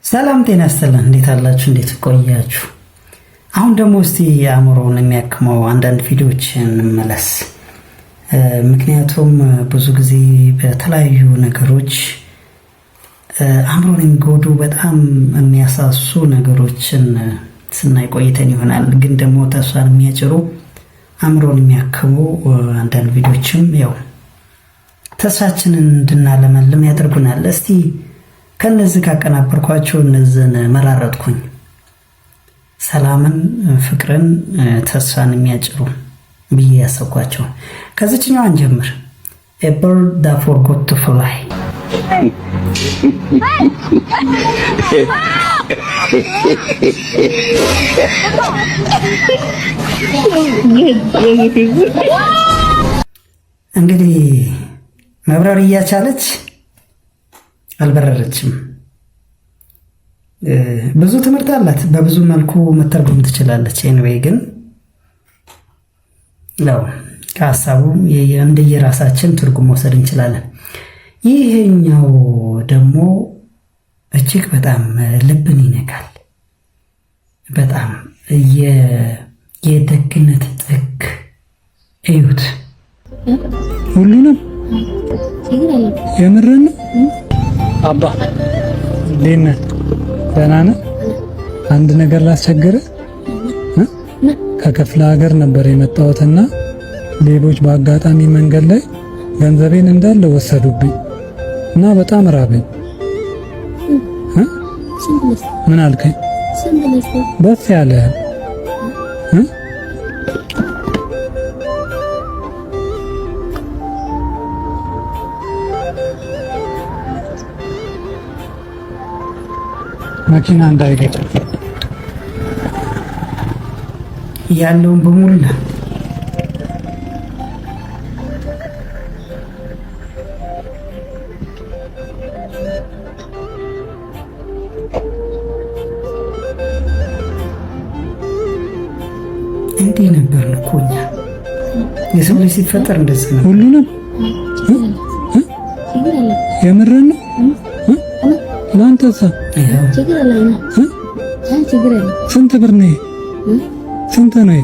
ሰላም ጤና ይስጥልን። እንዴት አላችሁ? እንዴት ቆያችሁ? አሁን ደግሞ እስቲ አእምሮን የሚያክመው አንዳንድ ቪዲዮዎችን እንመለስ። ምክንያቱም ብዙ ጊዜ በተለያዩ ነገሮች አእምሮን የሚጎዱ በጣም የሚያሳሱ ነገሮችን ስናይ ቆይተን ይሆናል። ግን ደግሞ ተስፋን የሚያጭሩ አእምሮን የሚያክሙ አንዳንድ ቪዲዮዎችም ያው ተስፋችንን እንድናለመልም ያደርጉናል። እስቲ ከነዚህ ካቀናበርኳቸው እነዚህን መራረጥኩኝ። ሰላምን፣ ፍቅርን፣ ተስፋን የሚያጭሩ ብዬ ያሰብኳቸው። ከዚችኛው አንጀምር። A bird that forgot to fly. እንግዲህ መብረር እያቻለች አልበረረችም። ብዙ ትምህርት አላት። በብዙ መልኩ መተርጎም ትችላለች። ኤኒዌይ ግን ያው ከሀሳቡ እንደየራሳችን ትርጉም መውሰድ እንችላለን። ይሄኛው ደግሞ እጅግ በጣም ልብን ይነካል። በጣም የደግነት ጥግ እዩት። ሁሉንም የምርን አባ ሌና ደህና ነህ? አንድ ነገር ላስቸግር። ከክፍለ ሀገር ነበር የመጣሁትና ሌቦች በአጋጣሚ መንገድ ላይ ገንዘቤን እንዳለ ወሰዱብኝ እና በጣም ራበኝ። ምን አልከኝ? ደስ ያለ መኪና እንዳይገጭ ያለውን በሙሉ እንዲህ ነበር እኮ እኛ የሰው ልጅ ሲፈጠር እንደዚህ ነው። ሁሉንም የምርን ነው ላንተሳ ስንት ብር ነው? ስንት ነው?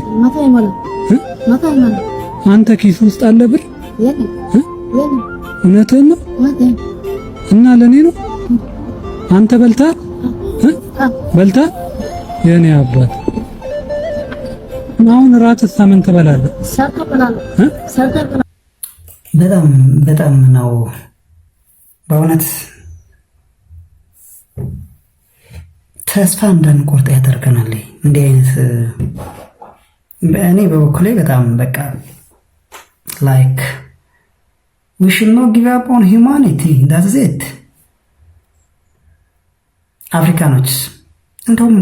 አንተ ኪስ ውስጥ አለ ብር? እውነትህን ነው? እና ለኔ ነው? አንተ በልተሃል? በልተሃል? የኔ አባት አሁን ራትስ ምን ትበላለህ? በጣም ነው በእውነት ተስፋ እንዳንቆርጥ ያደርገናል። እንዲህ አይነት እኔ በበኩሌ በጣም በቃ ላይክ we should not give up on humanity that's it። አፍሪካኖች እንደውም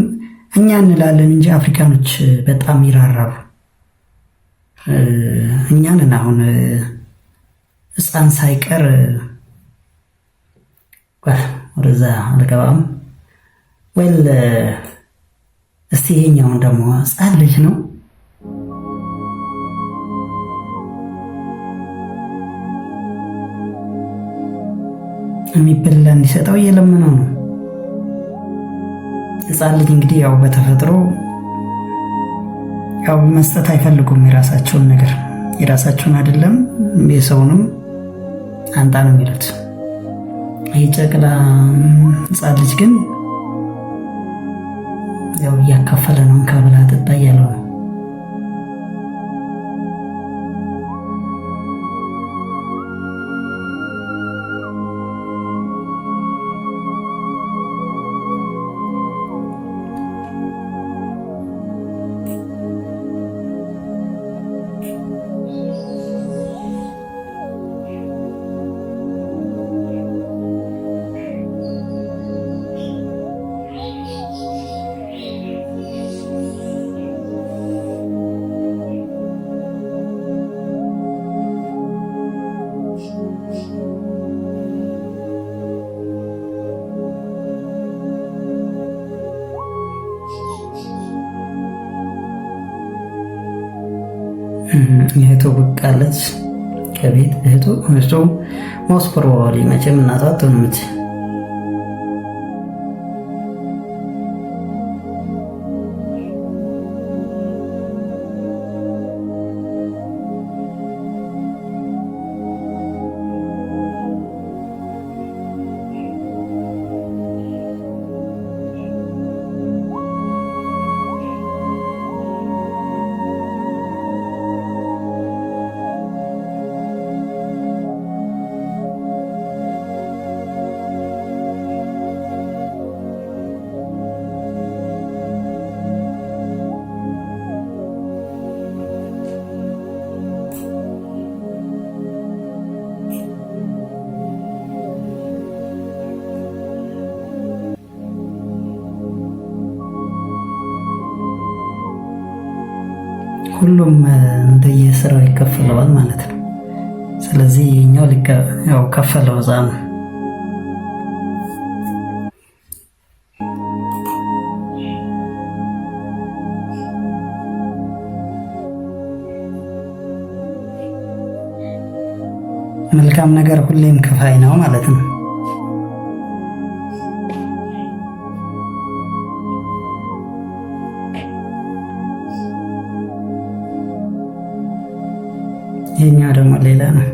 እኛ እንላለን እንጂ አፍሪካኖች በጣም ይራራሉ። እኛንን አሁን ሕፃን ሳይቀር ወደዛ አልገባም። ወል እስቲ ይሄኛውን ደግሞ ሕፃን ልጅ ነው የሚበላ እንዲሰጠው እየለመነው ነው። ሕፃን ልጅ እንግዲህ ያው በተፈጥሮ ያው መስጠት አይፈልጉም። የራሳቸውን ነገር የራሳቸውን አይደለም የሰውንም አንጣ ነው የሚሉት። ይህ ጨቅላ ሕፃን ልጅ ግን ያው እያካፈለ ነው። ከብላ ጠጣ እያለው ነው። እህቱ ብቅ አለች ከቤት። እህቱ ሞስት ፕሮባብሊ መቼም እናቷ አትሆንም። ሁሉም እንደየስራው ይከፈለዋል ማለት ነው። ስለዚህ የኛው ያው ከፈለው እዛ ነው። መልካም ነገር ሁሌም ከፋይ ነው ማለት ነው። ይሄኛው ደግሞ ሌላ ነው።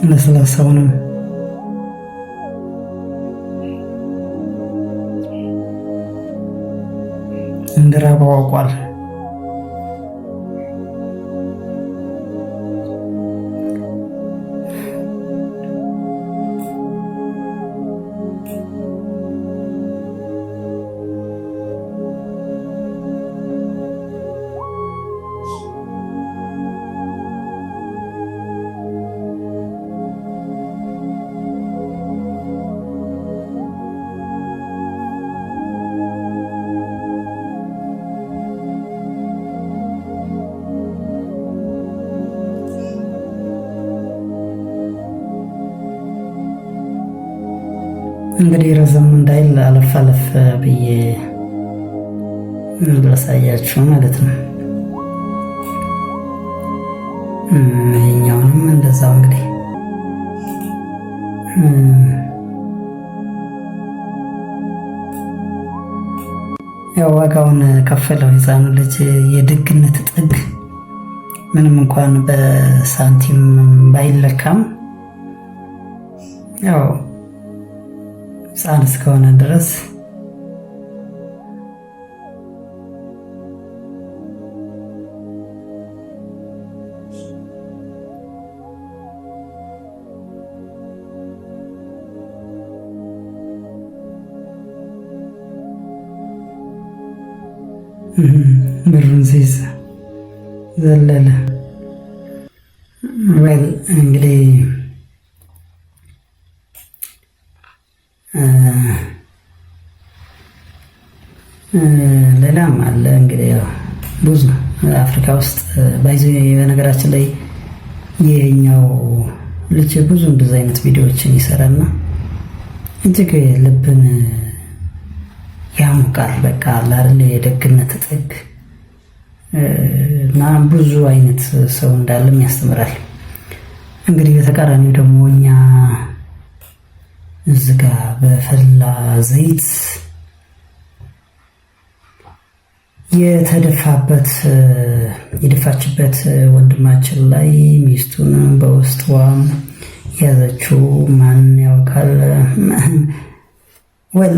ለስላሳውንም እንደራበው አውቋል። እንግዲህ ረዘም እንዳይል አለፍ አለፍ ብዬ ላሳያችሁ ማለት ነው። ይሄኛውንም እንደዛው እንግዲህ ያው ዋጋውን ከፈለው ህፃኑ ልጅ የደግነት ጥግ ምንም እንኳን በሳንቲም ባይለካም ያው ህፃን እስከሆነ ድረስ ብሩን ሲይዝ ዘለለ። ወል እንግዲህ ሌላም አለ እንግዲህ ያው ብዙ አፍሪካ ውስጥ ባይዘ በነገራችን ላይ የኛው ልጅ ብዙ እንደዚህ አይነት ቪዲዮዎችን ይሰራልና እጅግ ልብን ያሙቃል። በቃ አይደል የደግነት ጥግ እና ብዙ አይነት ሰው እንዳለም ያስተምራል። እንግዲህ በተቃራኒው ደግሞ እኛ እዚህ ጋር በፈላ ዘይት የደፋችበት ወንድማችን ላይ ሚስቱን በውስጧ ያዘችው ማን ያውቃል? ወል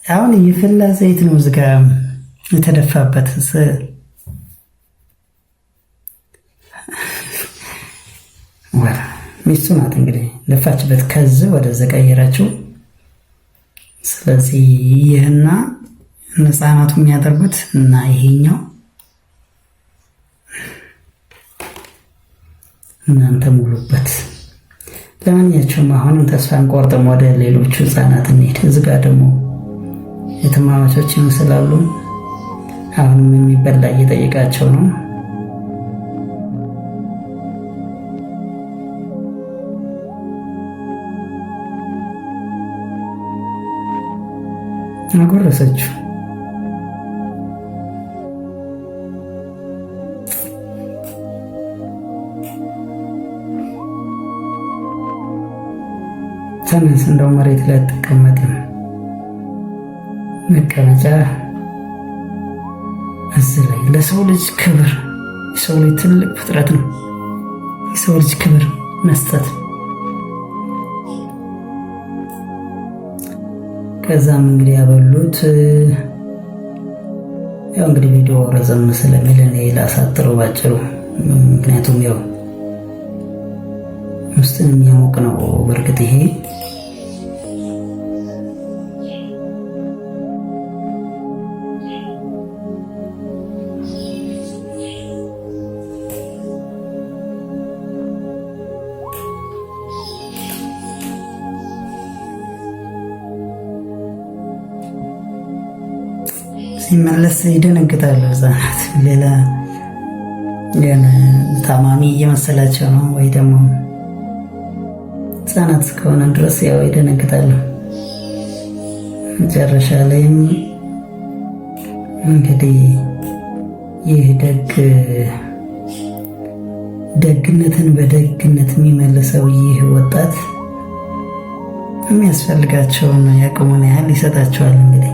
አሁን የፈላ ዘይት ነው እዚህ ጋር የተደፋበት። ወል ሚስቱ ናት እንግዲህ ደፋችበት፣ ከዚህ ወደዚህ ቀየራችው። ስለዚህ ይህና ህፃናቱ የሚያደርጉት እና ይሄኛው እናንተ ሙሉበት። ለማንኛቸውም አሁንም ተስፋ እንቆርጥም፣ ወደ ሌሎቹ ህፃናት እንሄድ። እዚህ ጋር ደግሞ የትማማቾች ይመስላሉ። አሁንም የሚበላ እየጠየቃቸው ነው። አጎረሰችው። ተነስ፣ እንደው መሬት ላይ አትቀመጥም። መቀመጫ እዚህ ላይ ለሰው ልጅ ክብር፣ የሰው ልጅ ትልቅ ፍጥረት ነው። የሰው ልጅ ክብር መስጠት ከዛም እንግዲህ ያበሉት። ያው እንግዲህ ቪዲዮ ረዘም ስለሚል እኔ ላሳጥረው ባጭሩ፣ ምክንያቱም ያው ውስጥን የሚያሞቅ ነው። በእርግጥ ይሄ ሲመለስ ይደነግጣሉ ህጻናት። ሌላ ታማሚ እየመሰላቸው ነው ወይ ደግሞ ህጻናት እስከሆነ ድረስ ያው ይደነግጣሉ። መጨረሻ ላይም እንግዲህ ይህ ደግነትን በደግነት የሚመልሰው ይህ ወጣት የሚያስፈልጋቸውን ያቅሙን ያህል ይሰጣቸዋል። እንግዲህ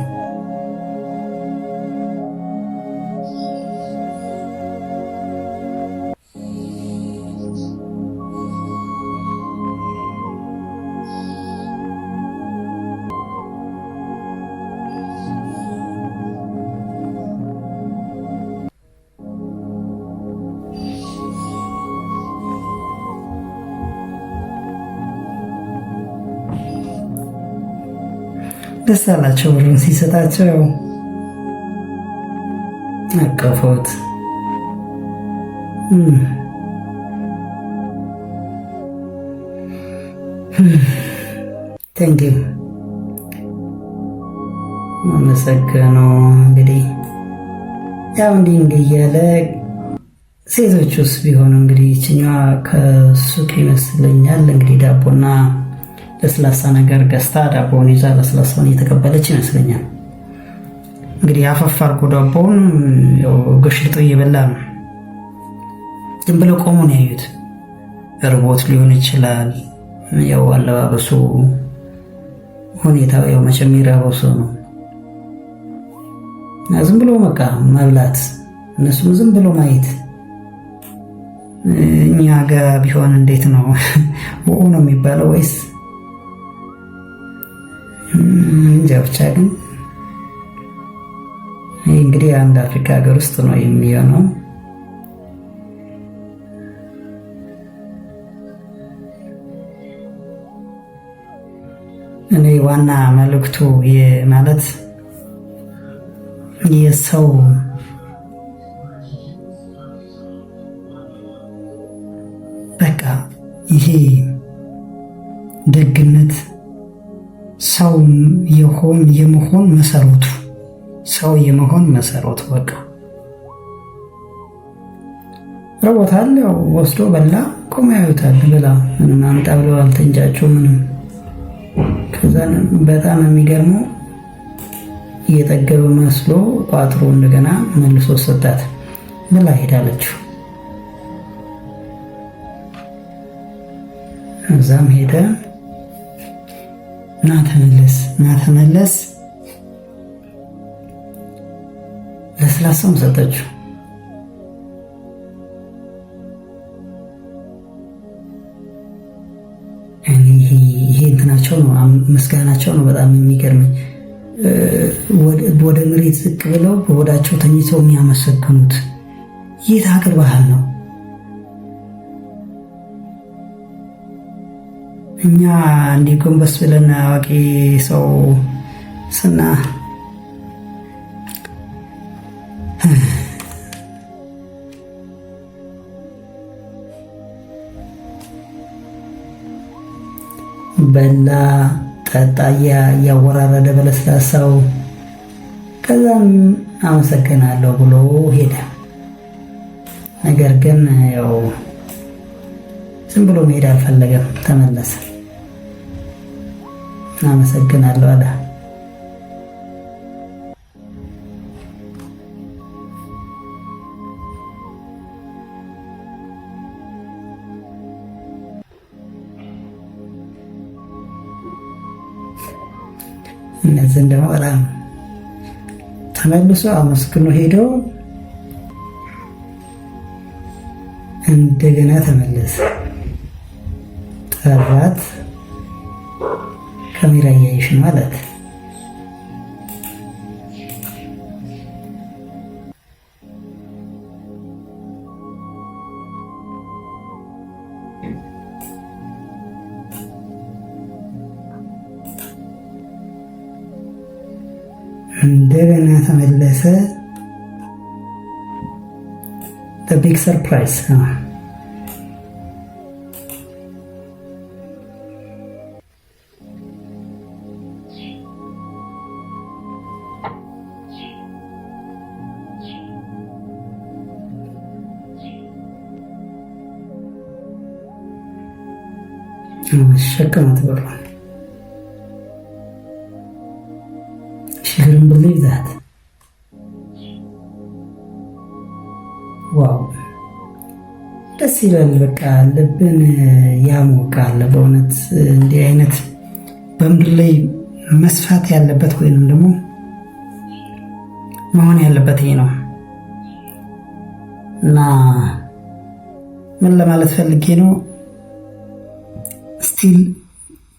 ደስ አላቸው። ብሩን ሲሰጣቸው አቀፉት። ቴንኪው አመሰግነው። እንግዲህ ያው እንዲህ እያለ ሴቶቹስ ቢሆኑ እንግዲህ ይችኛዋ ከሱቅ ይመስለኛል እንግዲህ ዳቦና ለስላሳ ነገር ገዝታ ዳቦውን ይዛ ለስላሳውን እየተቀበለች ይመስለኛል። እንግዲህ አፈፍ አድርጎ ዳቦውን ገሽልጦ እየበላ ነው። ዝም ብለው ቆሞ ነው ያዩት። እርቦት ሊሆን ይችላል። ያው አለባበሱ ሁኔታው ያው መቼም የሚራበው ሰው ነው እና ዝም ብሎ በቃ መብላት፣ እነሱም ዝም ብሎ ማየት። እኛ ጋር ቢሆን እንዴት ነው ውኡ ነው የሚባለው ወይስ እንጃ። ብቻ ግን ይህ እንግዲህ አንድ አፍሪካ ሀገር ውስጥ ነው የሚሆነው። እኔ ዋና መልእክቱ ማለት የሰው በቃ ይሄ ደግነት ሰው የመሆን መሰረቱ ሰው የመሆን መሰረቱ በቃ ረቦታል። ያው ወስዶ በላ ቆሞ ያዩታል። ብላ ምንም አምጣ ብለው አልተንጫጩ ምንም። ከዛ በጣም የሚገርመው እየጠገበ መስሎ ቋጥሮ እንደገና መልሶ ሰጣት። ብላ ሄዳለችው። እዛም ሄደ ና ተመለስ ለስላሳም ሰጠችው። ይሄ እንትናቸው ነው ምስጋናቸው ነው በጣም የሚገርመኝ። ወደ መሬት ዝቅ ብለው በሆዳቸው ተኝተው የሚያመሰግኑት የት ሀገር ባህል ነው? እኛ እንዲህ ጎንበስ ብለን አዋቂ ሰው ስና በላ ጠጣያ እያወራረደ በለስላሳው። ከዛም አመሰግናለሁ ብሎ ሄደ። ነገር ግን ያው ዝም ብሎ መሄድ አልፈለገም። ተመለሰ። አመሰግናለሁ አለ። እነዚህን ደግሞ በጣም ተመልሶ አመስግኖ ሄዶ እንደገና ተመለሰ። ጠራት። ካሜራ እያየሽ ማለት እንደገና ተመለሰ። ቢግ ሰርፕራይዝ ሸከማት ብሏል። She couldn't believe that. ዋው ደስ ይላል። በቃ ልብን ያሞቃል በእውነት እንዲህ አይነት በምድር ላይ መስፋት ያለበት ወይንም ደግሞ መሆን ያለበት ይሄ ነው እና ምን ለማለት ፈልጌ ነው ስቲል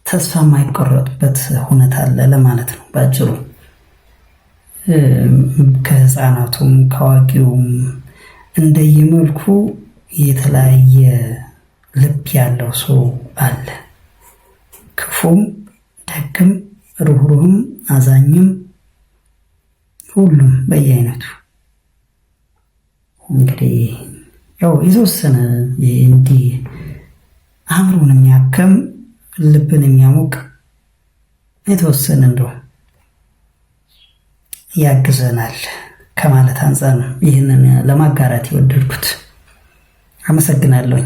ተስፋ የማይቆረጥበት ሁኔታ አለ ለማለት ነው ባጭሩ። ከህፃናቱም ከአዋቂውም እንደየመልኩ የተለያየ ልብ ያለው ሰው አለ። ክፉም፣ ደግም፣ ሩህሩህም፣ አዛኝም ሁሉም በየአይነቱ እንግዲህ ያው የተወሰነ እንዲህ አእምሮን የሚያከም ልብን የሚያሞቅ የተወሰነ እንደው ያግዘናል ከማለት አንፃር ነው ይህንን ለማጋራት የወደድኩት። አመሰግናለሁ።